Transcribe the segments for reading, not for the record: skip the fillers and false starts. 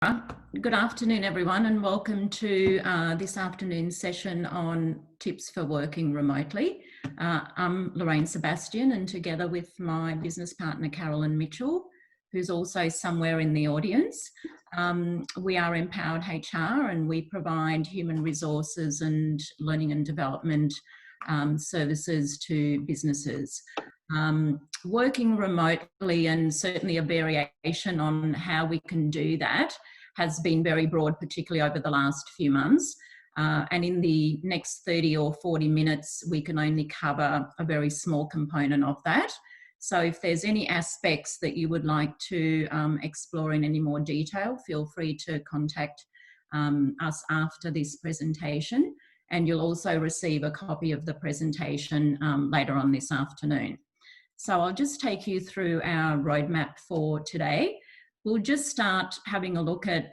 Good afternoon, everyone, and welcome to this afternoon's session on tips for working remotely. I'm Lorraine Sebastian, and together with my business partner, Carolyn Mitchell, who's also somewhere in the audience, we are Empowered HR, and we provide human resources and learning and development services to businesses. Working remotely, and certainly a variation on how we can do that, has been very broad, particularly over the last few months. And in the next 30 or 40 minutes, we can only cover a very small component of that. So if there's any aspects that you would like to explore in any more detail, feel free to contact us after this presentation. And you'll also receive a copy of the presentation later on this afternoon. So I'll just take you through our roadmap for today. We'll just start having a look at,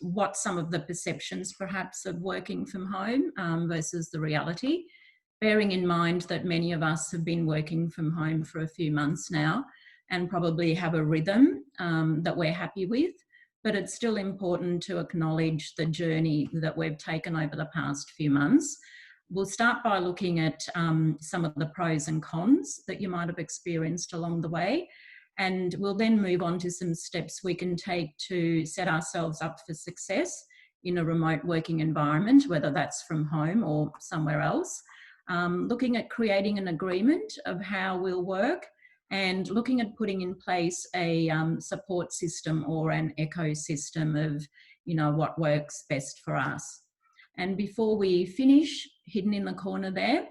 what some of the perceptions perhaps of working from home versus the reality, bearing in mind that many of us have been working from home for a few months now and probably have a rhythm that we're happy with, but it's still important to acknowledge the journey that we've taken over the past few months. We'll start by looking at some of the pros and cons that you might have experienced along the way. And we'll then move on to some steps we can take to set ourselves up for success in a remote working environment, whether that's from home or somewhere else. Looking at creating an agreement of how we'll work, and looking at putting in place a support system or an ecosystem of, what works best for us. And before we finish, hidden in the corner there,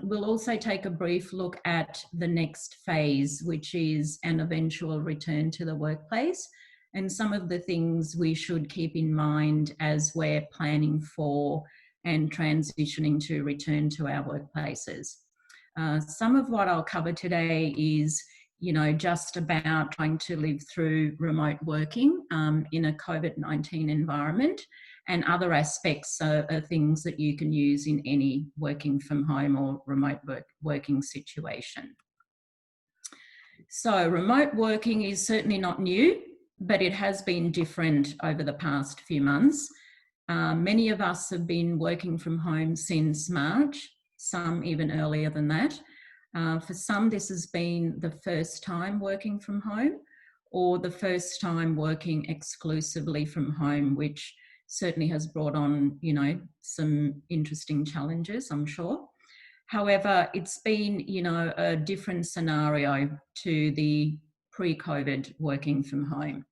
we'll also take a brief look at the next phase, which is an eventual return to the workplace, and some of the things we should keep in mind as we're planning for and transitioning to return to our workplaces. Some of what I'll cover today is, just about trying to live through remote working in a COVID-19 environment, and other aspects are things that you can use in any working from home or remote working situation. So remote working is certainly not new, but it has been different over the past few months. Many of us have been working from home since March, some even earlier than that. For some, this has been the first time working from home, or the first time working exclusively from home, which certainly has brought on, some interesting challenges, I'm sure. However, it's been, a different scenario to the pre-COVID working from home.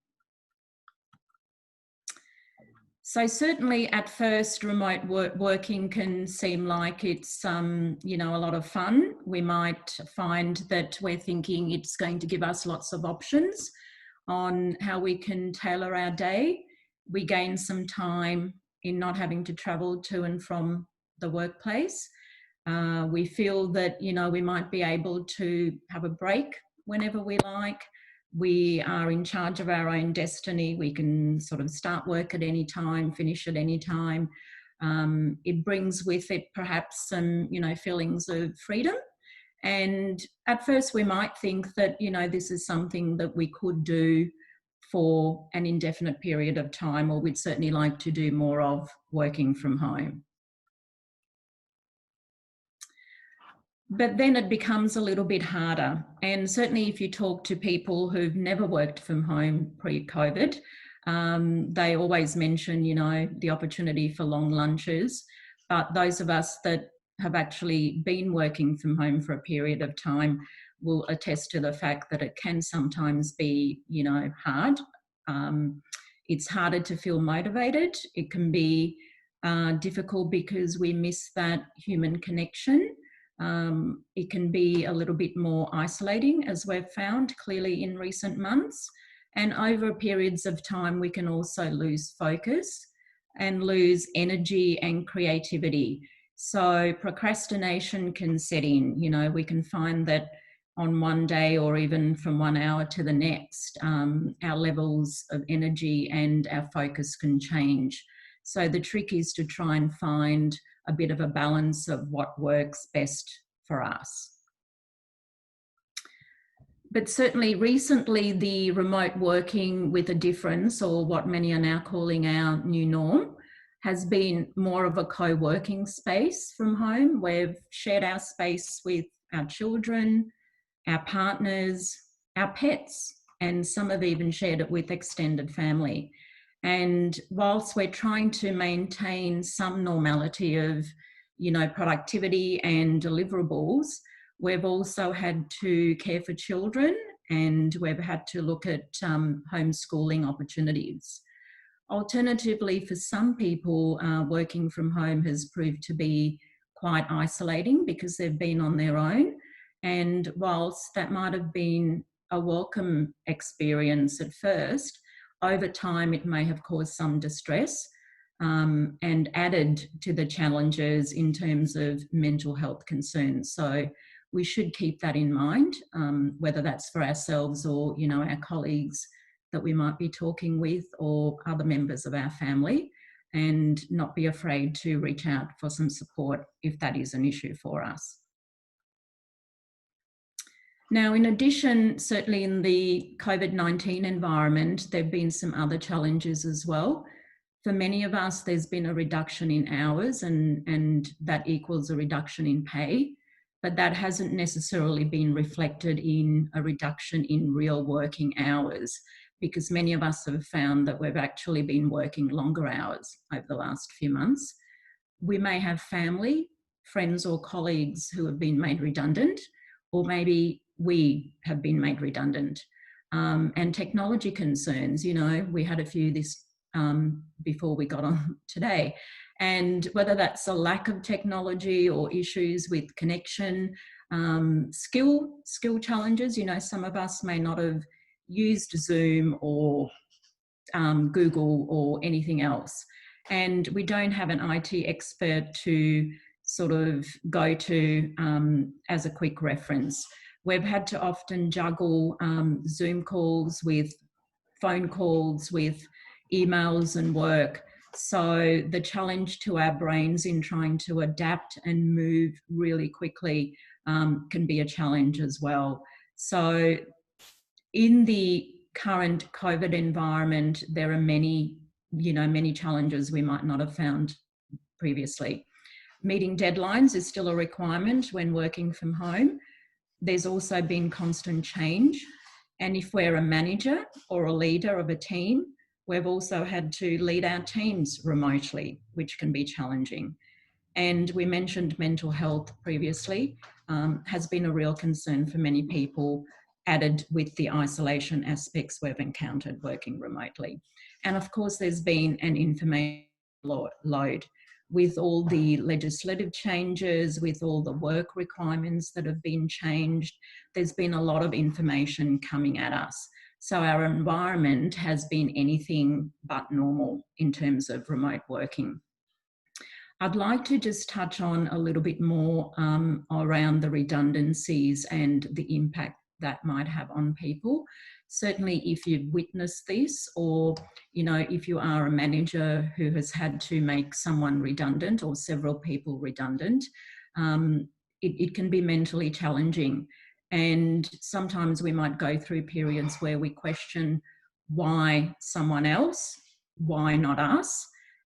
So certainly at first, remote working can seem like it's, a lot of fun. We might find that we're thinking it's going to give us lots of options on how we can tailor our day. We gain some time in not having to travel to and from the workplace. We feel that, we might be able to have a break whenever we like. We are in charge of our own destiny. We can sort of start work at any time, finish at any time. It brings with it perhaps some, feelings of freedom. And at first we might think that, this is something that we could do for an indefinite period of time, or we'd certainly like to do more of working from home. But then it becomes a little bit harder. And certainly if you talk to people who've never worked from home pre-COVID, they always mention, the opportunity for long lunches. But those of us that have actually been working from home for a period of time will attest to the fact that it can sometimes be, hard. It's harder to feel motivated. It can be difficult because we miss that human connection. It can be a little bit more isolating, as we've found clearly in recent months. And over periods of time, we can also lose focus and lose energy and creativity. So procrastination can set in. We can find that on one day or even from 1 hour to the next, our levels of energy and our focus can change. So the trick is to try and find a bit of a balance of what works best for us. But certainly recently, the remote working with a difference, or what many are now calling our new norm, has been more of a co-working space from home. We've shared our space with our children, our partners, our pets, and some have even shared it with extended family. And whilst we're trying to maintain some normality of, productivity and deliverables, we've also had to care for children, and we've had to look at homeschooling opportunities. Alternatively, for some people, working from home has proved to be quite isolating because they've been on their own. And whilst that might have been a welcome experience at first, over time it may have caused some distress, and added to the challenges in terms of mental health concerns. So we should keep that in mind, whether that's for ourselves or, our colleagues that we might be talking with, or other members of our family, and not be afraid to reach out for some support if that is an issue for us. Now, in addition, certainly in the COVID-19 environment, there have been some other challenges as well. For many of us, there's been a reduction in hours, and that equals a reduction in pay, but that hasn't necessarily been reflected in a reduction in real working hours, because many of us have found that we've actually been working longer hours over the last few months. We may have family, friends or colleagues who have been made redundant, or maybe we have been made redundant. And technology concerns, we had a few this before we got on today. And whether that's a lack of technology or issues with connection, skill challenges, some of us may not have used Zoom or Google or anything else. And we don't have an IT expert to sort of go to as a quick reference. We've had to often juggle Zoom calls with phone calls, with emails and work. So the challenge to our brains in trying to adapt and move really quickly can be a challenge as well. So in the current COVID environment, there are many challenges we might not have found previously. Meeting deadlines is still a requirement when working from home. There's also been constant change. And if we're a manager or a leader of a team, we've also had to lead our teams remotely, which can be challenging. And we mentioned mental health previously, has been a real concern for many people, added with the isolation aspects we've encountered working remotely. And of course, there's been an information load with all the legislative changes, with all the work requirements that have been changed. There's been a lot of information coming at us. So our environment has been anything but normal in terms of remote working. I'd like to just touch on a little bit more around the redundancies and the impact that might have on people. Certainly if you've witnessed this, or if you are a manager who has had to make someone redundant or several people redundant, it can be mentally challenging. And sometimes we might go through periods where we question why someone else, why not us,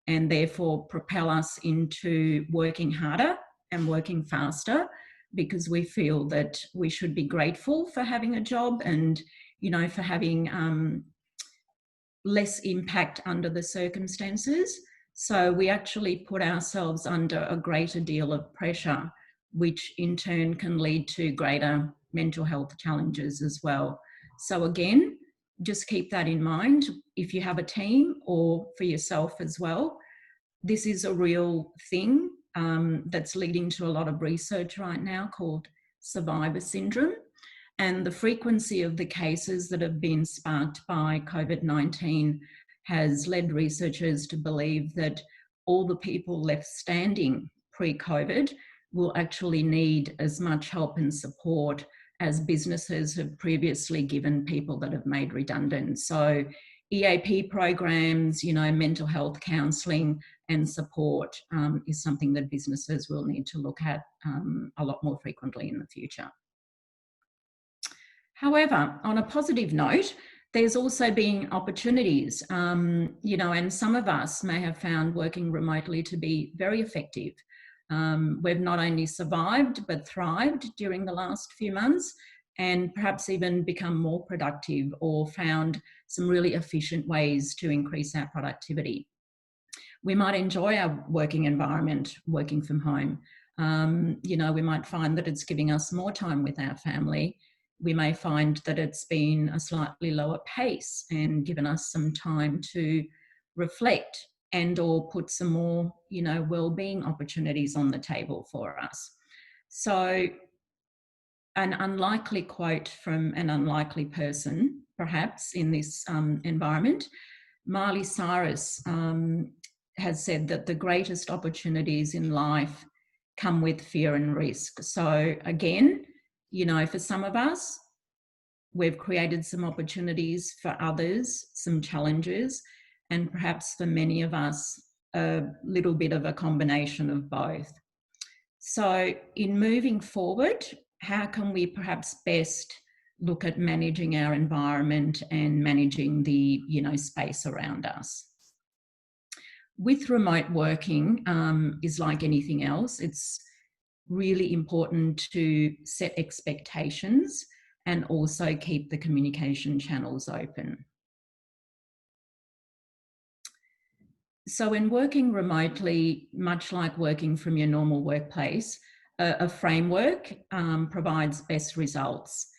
and therefore propel us into working harder and working faster, because we feel that we should be grateful for having a job and, for having less impact under the circumstances. So we actually put ourselves under a greater deal of pressure, which in turn can lead to greater mental health challenges as well. So again, just keep that in mind if you have a team or for yourself as well. This is a real thing that's leading to a lot of research right now called survivor syndrome. And the frequency of the cases that have been sparked by COVID-19 has led researchers to believe that all the people left standing pre-COVID will actually need as much help and support as businesses have previously given people that have made redundant. So EAP programs, mental health counselling and support is something that businesses will need to look at a lot more frequently in the future. However, on a positive note, there's also been opportunities, and some of us may have found working remotely to be very effective. We've not only survived, but thrived during the last few months, and perhaps even become more productive or found some really efficient ways to increase our productivity. We might enjoy our working environment, working from home. We might find that it's giving us more time with our family. We may find that it's been a slightly lower pace and given us some time to reflect and or put some more, well-being opportunities on the table for us. So an unlikely quote from an unlikely person, perhaps in this environment, Miley Cyrus has said that the greatest opportunities in life come with fear and risk. So again, for some of us, we've created some opportunities, for others, some challenges, and perhaps for many of us, a little bit of a combination of both. So in moving forward, how can we perhaps best look at managing our environment and managing the, space around us? With remote working, is like anything else. It's really important to set expectations and also keep the communication channels open. So in working remotely, much like working from your normal workplace, a framework provides best results.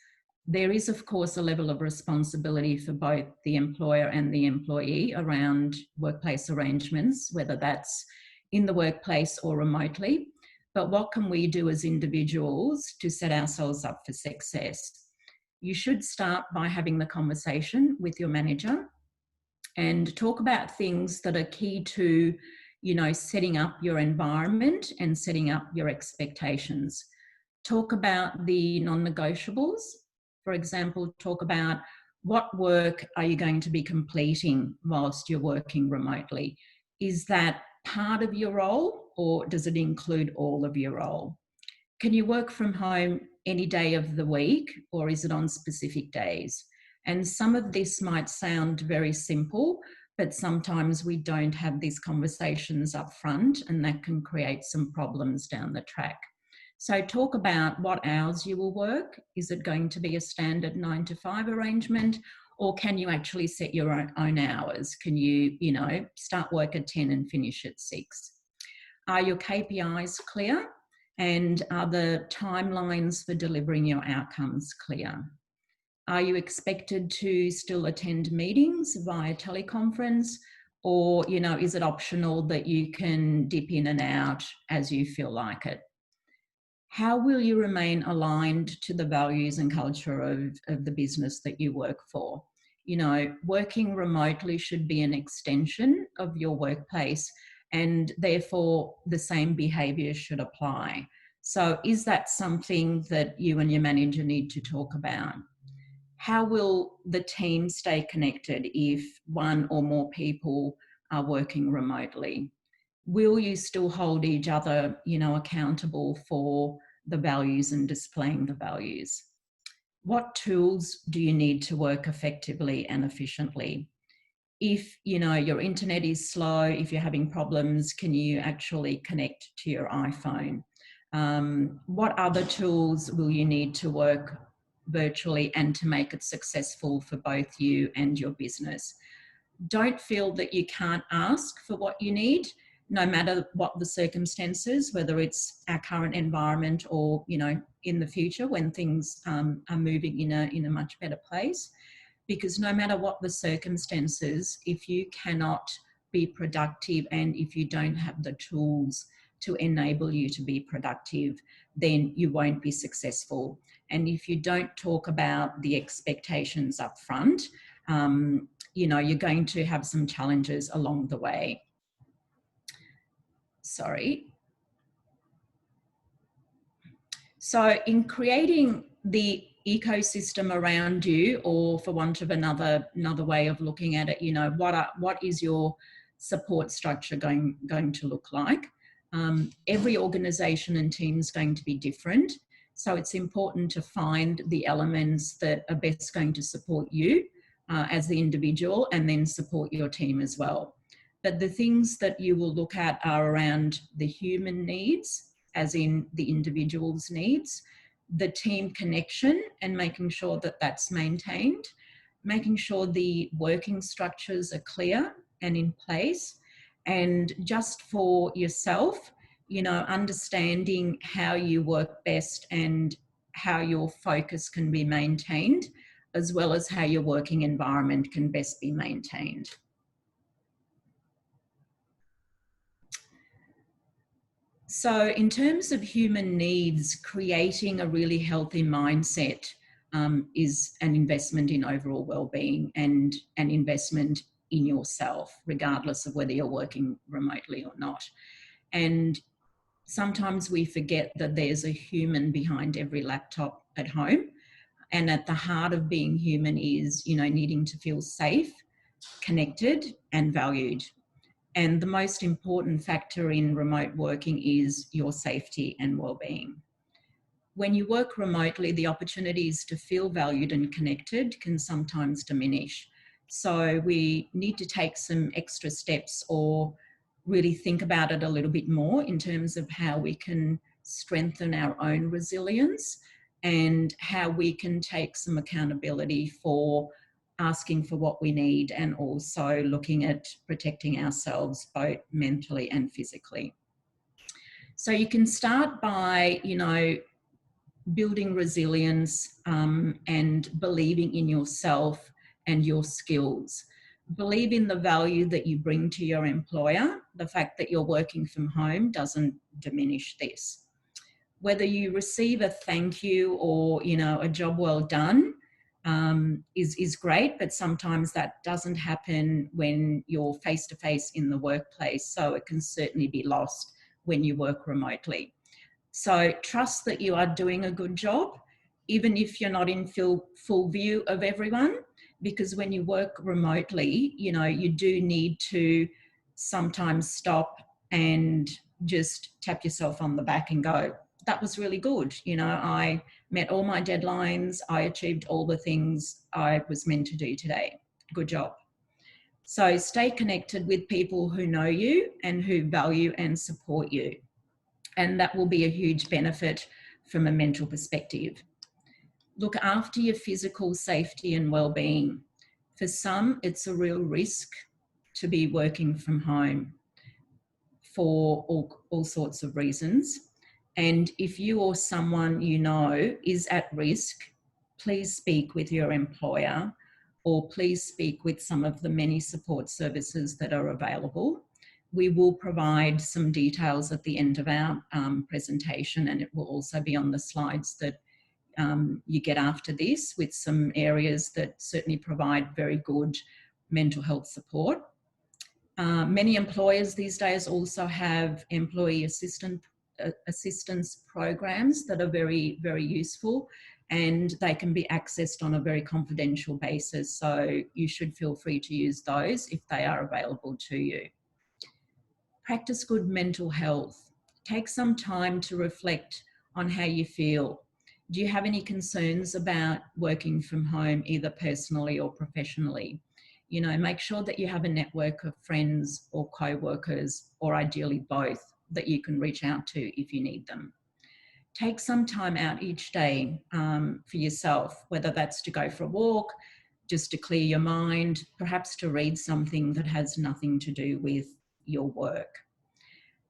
There is, of course, a level of responsibility for both the employer and the employee around workplace arrangements, whether that's in the workplace or remotely. But what can we do as individuals to set ourselves up for success? You should start by having the conversation with your manager and talk about things that are key to, setting up your environment and setting up your expectations. Talk about the non-negotiables. For example, talk about what work are you going to be completing whilst you're working remotely? Is that part of your role or does it include all of your role? Can you work from home any day of the week or is it on specific days? And some of this might sound very simple, but sometimes we don't have these conversations up front and that can create some problems down the track. So talk about what hours you will work. Is it going to be a standard 9 to 5 arrangement? Or can you actually set your own hours? Can you, start work at 10 and finish at 6? Are your KPIs clear? And are the timelines for delivering your outcomes clear? Are you expected to still attend meetings via teleconference? Or, is it optional that you can dip in and out as you feel like it? How will you remain aligned to the values and culture of the business that you work for? Working remotely should be an extension of your workplace and therefore the same behaviour should apply. So is that something that you and your manager need to talk about? How will the team stay connected if one or more people are working remotely? Will you still hold each other, accountable for the values and displaying the values? What tools do you need to work effectively and efficiently? If, your internet is slow, if you're having problems, can you actually connect to your iPhone? What other tools will you need to work virtually and to make it successful for both you and your business? Don't feel that you can't ask for what you need, no matter what the circumstances, whether it's our current environment or, in the future when things are moving in a much better place. Because no matter what the circumstances, if you cannot be productive and if you don't have the tools to enable you to be productive, then you won't be successful. And if you don't talk about the expectations up front, you're going to have some challenges along the way. Sorry. So in creating the ecosystem around you, or for want of another way of looking at it, what is your support structure going to look like? Every organisation and team is going to be different. So it's important to find the elements that are best going to support you as the individual, and then support your team as well. But the things that you will look at are around the human needs, as in the individual's needs, the team connection and making sure that that's maintained, making sure the working structures are clear and in place, and just for yourself, you know, understanding how you work best and how your focus can be maintained, as well as how your working environment can best be maintained. So in terms of human needs, creating a really healthy mindset is an investment in overall well-being and an investment in yourself, regardless of whether you're working remotely or not. And sometimes we forget that there's a human behind every laptop at home. And at the heart of being human is, you know, needing to feel safe, connected, and valued. And the most important factor in remote working is your safety and well-being. When you work remotely, the opportunities to feel valued and connected can sometimes diminish. So we need to take some extra steps, or really think about it a little bit more in terms of how we can strengthen our own resilience and how we can take some accountability for asking for what we need, and also looking at protecting ourselves both mentally and physically. So you can start by, you know, building resilience and believing in yourself and your skills. Believe in the value that you bring to your employer. The fact that you're working from home doesn't diminish this. Whether you receive a thank you or, you know, a job well done is great, but sometimes that doesn't happen when you're face-to-face in the workplace, so it can certainly be lost when you work remotely. So trust that you are doing a good job, even if you're not in full view of everyone, because when you work remotely, you know, you do need to sometimes stop and just tap yourself on the back and go, that was really good. You know, I met all my deadlines. I achieved all the things I was meant to do today. Good job. So stay connected with people who know you and who value and support you. And that will be a huge benefit from a mental perspective. Look after your physical safety and well-being. For some, it's a real risk to be working from home for all sorts of reasons. And if you or someone you know is at risk, please speak with your employer, or please speak with some of the many support services that are available. We will provide some details at the end of our presentation, and it will also be on the slides that you get after this, with some areas that certainly provide very good mental health support. Many employers these days also have employee assistance programs that are very, very useful, and they can be accessed on a very confidential basis. So you should feel free to use those if they are available to you. Practice good mental health. Take some time to reflect on how you feel. Do you have any concerns about working from home, either personally or professionally? You know, make sure that you have a network of friends or co-workers, or ideally both, that you can reach out to if you need them. Take some time out each day for yourself, whether that's to go for a walk, just to clear your mind, perhaps to read something that has nothing to do with your work.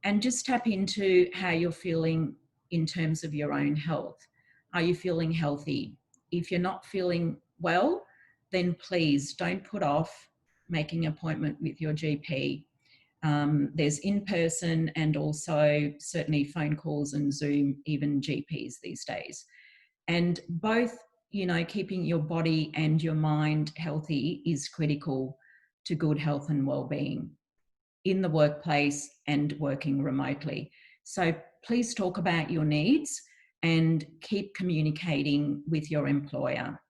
And just tap into how you're feeling in terms of your own health. Are you feeling healthy? If you're not feeling well, then please don't put off making an appointment with your GP. There's in-person and also certainly phone calls and Zoom, even GPs these days. And both, you know, keeping your body and your mind healthy is critical to good health and well-being in the workplace and working remotely. So please talk about your needs and keep communicating with your employer.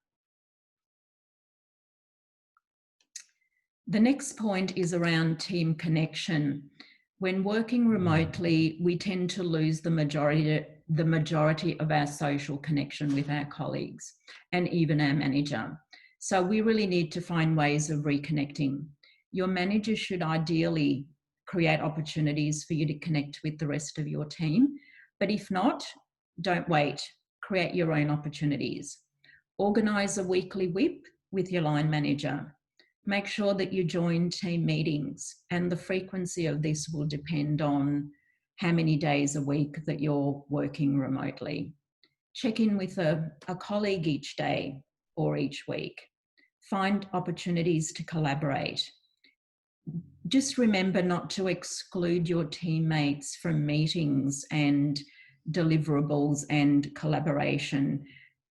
The next point is around team connection. When working remotely, we tend to lose the majority the majority of our social connection with our colleagues and even our manager. So we really need to find ways of reconnecting. Your manager should ideally create opportunities for you to connect with the rest of your team. But if not, don't wait. Create your own opportunities. Organise a weekly whip with your line manager. Make sure that you join team meetings, and the frequency of this will depend on how many days a week that you're working remotely. Check in with a colleague each day or each week. Find opportunities to collaborate. Just remember not to exclude your teammates from meetings and deliverables and collaboration,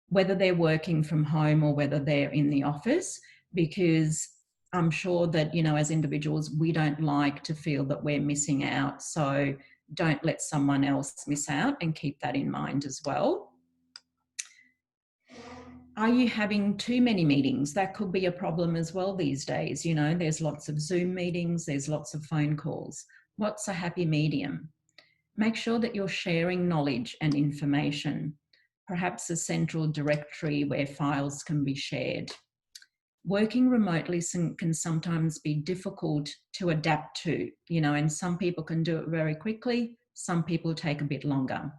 whether they're working from home or whether they're in the office, because I'm sure that, you know, as individuals, we don't like to feel that we're missing out. So don't let someone else miss out, and keep that in mind as well. Are you having too many meetings? That could be a problem as well these days. You know, there's lots of Zoom meetings, there's lots of phone calls. What's a happy medium? Make sure that you're sharing knowledge and information, perhaps a central directory where files can be shared. Working remotely can sometimes be difficult to adapt to, you know, and some people can do it very quickly, some people take a bit longer.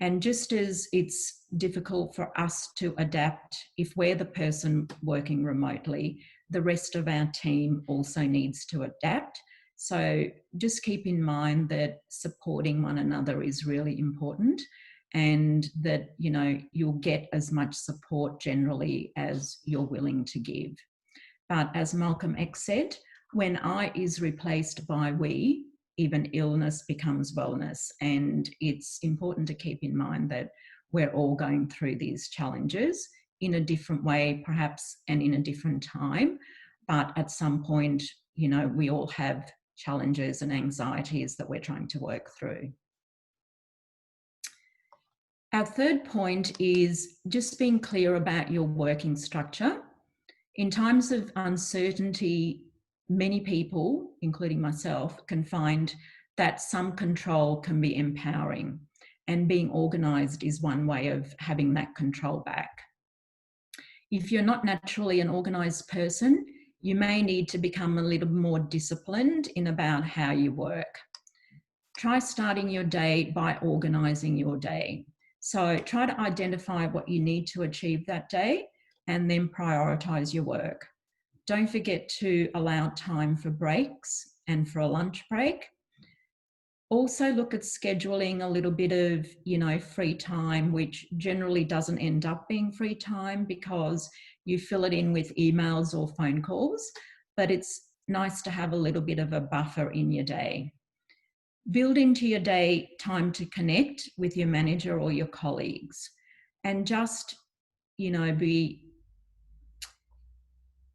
And just as it's difficult for us to adapt if we're the person working remotely, the rest of our team also needs to adapt. So just keep in mind that supporting one another is really important, and that, you know, you'll get as much support generally as you're willing to give. But as Malcolm X said, when I is replaced by we, even illness becomes wellness. And it's important to keep in mind that we're all going through these challenges in a different way, perhaps, and in a different time. But at some point, you know, we all have challenges and anxieties that we're trying to work through. Our third point is just being clear about your working structure. In times of uncertainty, many people, including myself, can find that some control can be empowering, and being organised is one way of having that control back. If you're not naturally an organised person, you may need to become a little more disciplined in about how you work. Try starting your day by organising your day. So try to identify what you need to achieve that day, and then prioritise your work. Don't forget to allow time for breaks and for a lunch break. Also look at scheduling a little bit of, you know, free time, which generally doesn't end up being free time because you fill it in with emails or phone calls, but it's nice to have a little bit of a buffer in your day. Build into your day time to connect with your manager or your colleagues, and just, you know, be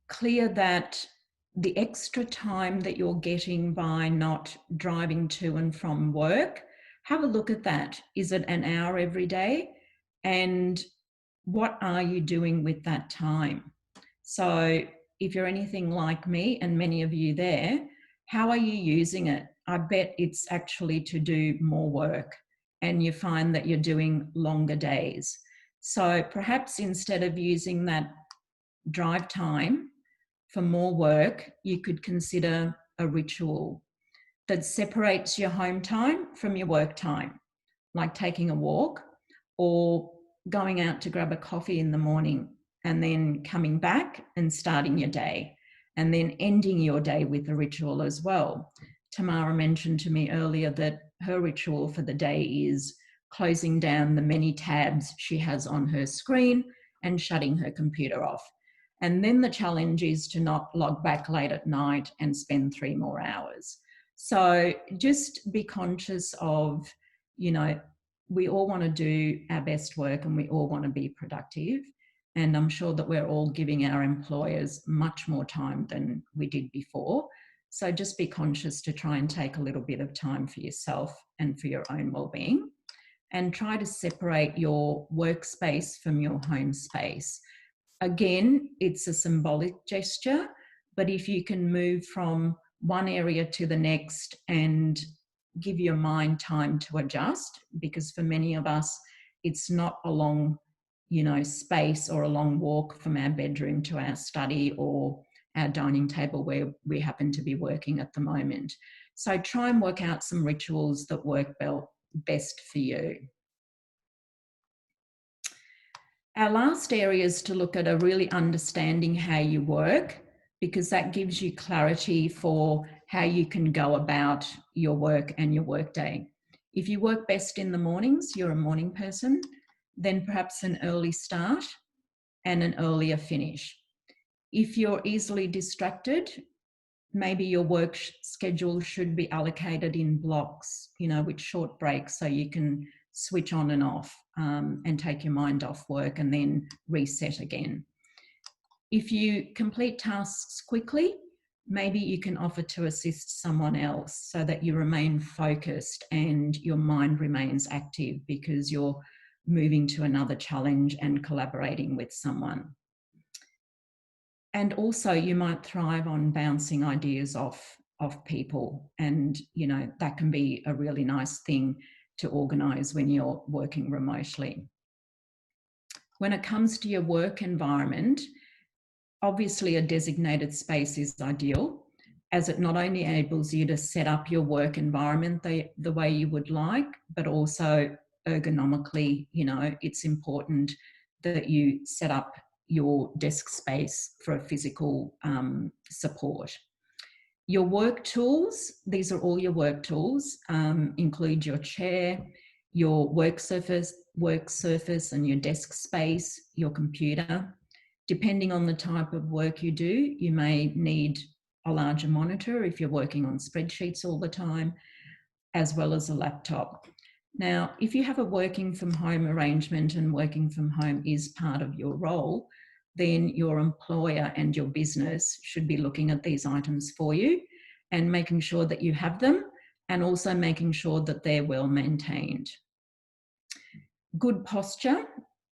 clear that the extra time that you're getting by not driving to and from work, have a look at that. Is it an hour every day? And what are you doing with that time? So if you're anything like me and many of you there, how are you using it? I bet it's actually to do more work, and you find that you're doing longer days. So perhaps instead of using that drive time for more work, you could consider a ritual that separates your home time from your work time, like taking a walk or going out to grab a coffee in the morning, and then coming back and starting your day, and then ending your day with a ritual as well. Tamara mentioned to me earlier that her ritual for the day is closing down the many tabs she has on her screen and shutting her computer off. And then the challenge is to not log back late at night and spend 3 more hours. So just be conscious of, you know, we all want to do our best work and we all want to be productive. And I'm sure that we're all giving our employers much more time than we did before. So just be conscious to try and take a little bit of time for yourself and for your own well-being, and try to separate your workspace from your home space. Again, it's a symbolic gesture, but if you can move from one area to the next and give your mind time to adjust, because for many of us, it's not a long, space or a long walk from our bedroom to our study or our dining table where we happen to be working at the moment. So try and work out some rituals that work best for you. Our last area is to look at really understanding how you work, because that gives you clarity for how you can go about your work and your workday. If you work best in the mornings, you're a morning person, then perhaps an early start and an earlier finish. If you're easily distracted, maybe your work schedule should be allocated in blocks, with short breaks, so you can switch on and off and take your mind off work and then reset again. If you complete tasks quickly, maybe you can offer to assist someone else so that you remain focused and your mind remains active, because you're moving to another challenge and collaborating with someone. And also you might thrive on bouncing ideas off people, and that can be a really nice thing to organise when you're working remotely. When it comes to your work environment, obviously a designated space is ideal, as it not only enables you to set up your work environment the way you would like, but also ergonomically, it's important that you set up your desk space for a physical support. Your work tools, these are all your work tools, include your chair, your work surface and your desk space, your computer. Depending on the type of work you do, you may need a larger monitor if you're working on spreadsheets all the time, as well as a laptop. Now, if you have a working from home arrangement and working from home is part of your role, then your employer and your business should be looking at these items for you and making sure that you have them, and also making sure that they're well maintained. Good posture,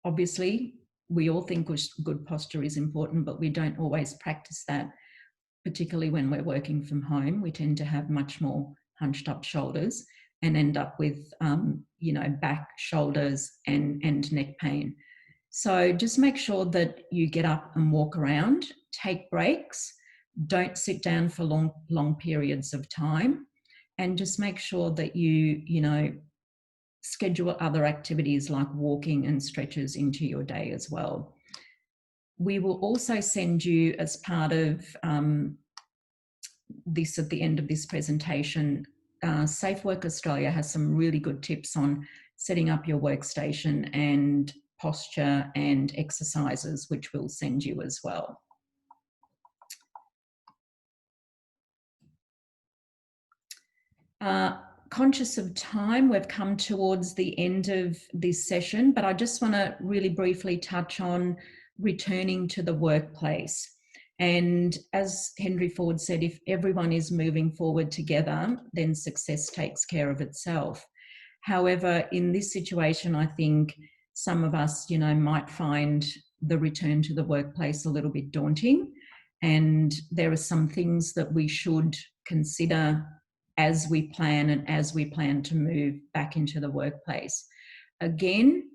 obviously, we all think good posture is important, but we don't always practice that, particularly when we're working from home. We tend to have much more hunched up shoulders and end up with, back, shoulders and neck pain. So just make sure that you get up and walk around, take breaks, don't sit down for long periods of time, and just make sure that you schedule other activities like walking and stretches into your day as well. We will also send you, as part of this at the end of this presentation, Safe Work Australia has some really good tips on setting up your workstation and posture and exercises, which we'll send you as well. Conscious of time, we've come towards the end of this session, but I just want to really briefly touch on returning to the workplace. And as Henry Ford said, if everyone is moving forward together, then success takes care of itself. However, in this situation, I think some of us, might find the return to the workplace a little bit daunting. And there are some things that we should consider as we plan to move back into the workplace. Again,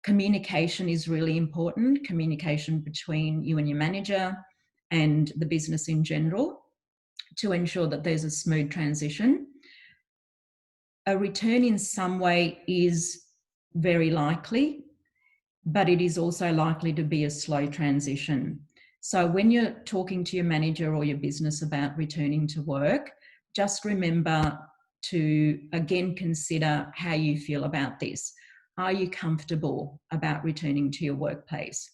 communication is really important, communication between you and your manager and the business in general, to ensure that there's a smooth transition. A return in some way is very likely, but it is also likely to be a slow transition. So when you're talking to your manager or your business about returning to work, just remember to again consider how you feel about this. Are you comfortable about returning to your workplace?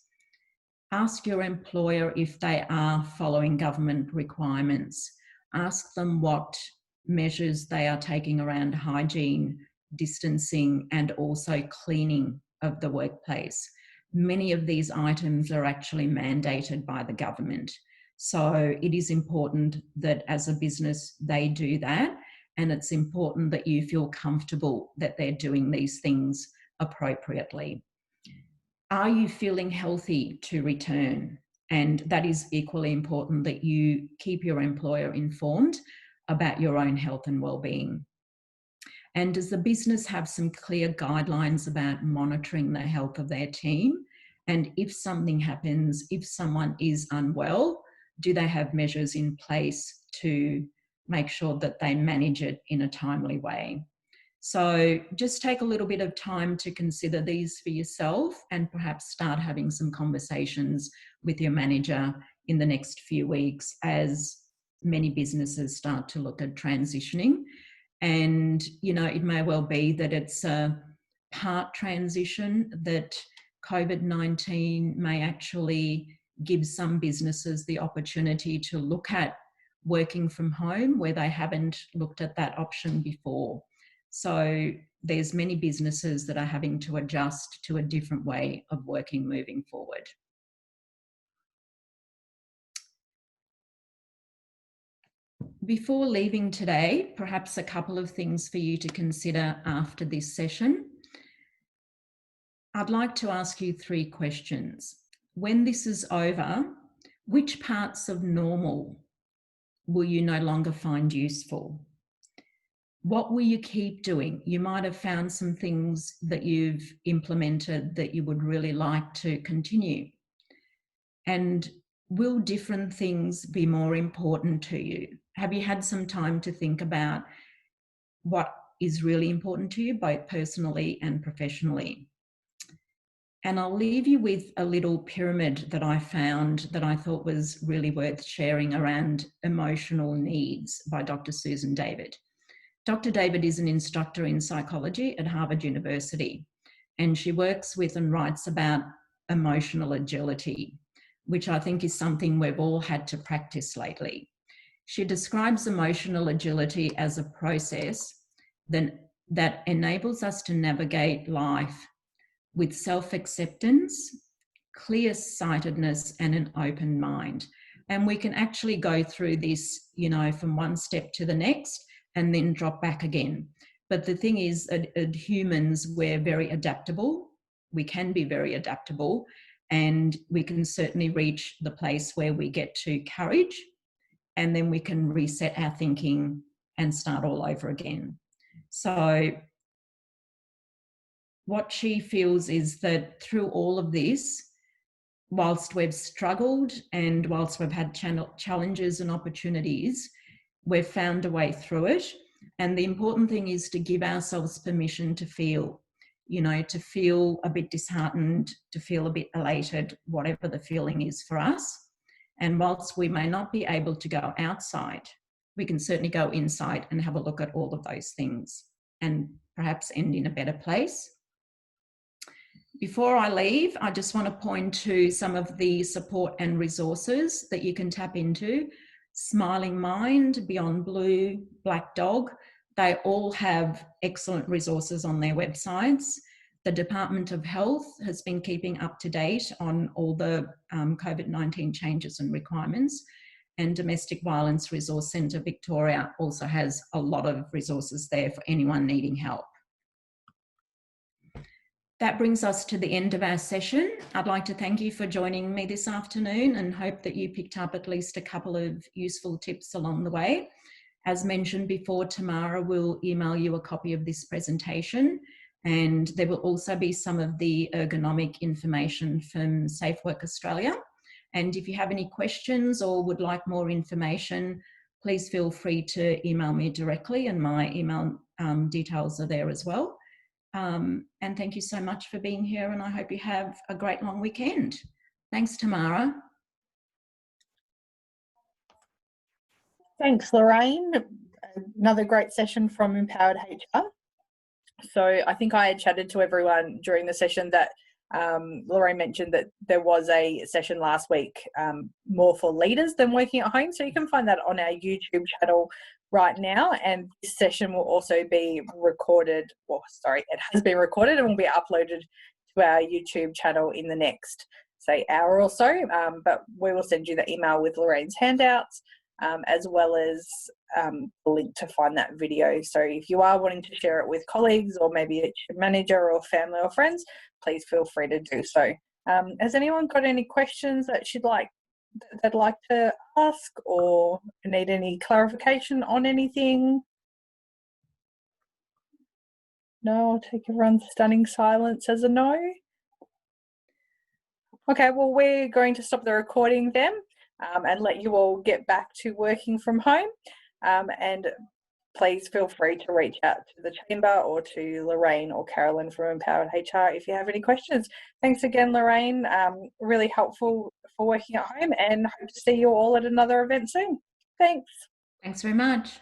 Ask your employer if they are following government requirements. Ask them what measures they are taking around hygiene, distancing, and also cleaning of the workplace. Many of these items are actually mandated by the government. So it is important that as a business, they do that. And it's important that you feel comfortable that they're doing these things appropriately. Are you feeling healthy to return? And that is equally important, that you keep your employer informed about your own health and well-being. And does the business have some clear guidelines about monitoring the health of their team? And if something happens, if someone is unwell, do they have measures in place to make sure that they manage it in a timely way? So just take a little bit of time to consider these for yourself and perhaps start having some conversations with your manager in the next few weeks as many businesses start to look at transitioning. And, you know, it may well be that it's a part transition, that COVID-19 may actually give some businesses the opportunity to look at working from home where they haven't looked at that option before. So there's many businesses that are having to adjust to a different way of working moving forward. Before leaving today, perhaps a couple of things for you to consider after this session. I'd like to ask you 3 questions. When this is over, which parts of normal will you no longer find useful? What will you keep doing? You might have found some things that you've implemented that you would really like to continue. And will different things be more important to you? Have you had some time to think about what is really important to you, both personally and professionally? And I'll leave you with a little pyramid that I found that I thought was really worth sharing around emotional needs by Dr. Susan David. Dr. David is an instructor in psychology at Harvard University, and she works with and writes about emotional agility, which I think is something we've all had to practice lately. She describes emotional agility as a process that enables us to navigate life with self-acceptance, clear-sightedness, and an open mind. And we can actually go through this, you know, from one step to the next and then drop back again. But the thing is, at humans, we're very adaptable. We can be very adaptable, and we can certainly reach the place where we get to courage, and then we can reset our thinking and start all over again. So what she feels is that through all of this, whilst we've struggled and whilst we've had challenges and opportunities, we've found a way through it. And the important thing is to give ourselves permission to feel, you know, to feel a bit disheartened, to feel a bit elated, whatever the feeling is for us. And whilst we may not be able to go outside, we can certainly go inside and have a look at all of those things and perhaps end in a better place. Before I leave, I just want to point to some of the support and resources that you can tap into. Smiling Mind, Beyond Blue, Black Dog, they all have excellent resources on their websites. The Department of Health has been keeping up to date on all the COVID-19 changes and requirements. And Domestic Violence Resource Centre Victoria also has a lot of resources there for anyone needing help. That brings us to the end of our session. I'd like to thank you for joining me this afternoon and hope that you picked up at least a couple of useful tips along the way. As mentioned before, Tamara will email you a copy of this presentation, and there will also be some of the ergonomic information from Safe Work Australia. And if you have any questions or would like more information, please feel free to email me directly, and my email details are there as well. And thank you so much for being here, and I hope you have a great long weekend. Thanks, Tamara. Thanks, Lorraine. Another great session from Empowered HR. So I think I had chatted to everyone during the session that Lorraine mentioned that there was a session last week more for leaders than working at home. So you can find that on our YouTube channel right now, and this session will also be recorded, well, sorry, it has been recorded and will be uploaded to our YouTube channel in the next, say, hour or so, but we will send you the email with Lorraine's handouts, as well as the link to find that video. So if you are wanting to share it with colleagues or maybe it's your manager or family or friends, please feel free to do so. Has anyone got any questions that they'd like to ask or need any clarification on anything? No, I'll take everyone's stunning silence as a no. Okay, well, we're going to stop the recording then and let you all get back to working from home. And please feel free to reach out to the Chamber or to Lorraine or Carolyn from Empowered HR if you have any questions. Thanks again, Lorraine. Really helpful for working at home, and hope to see you all at another event soon. Thanks. Thanks very much.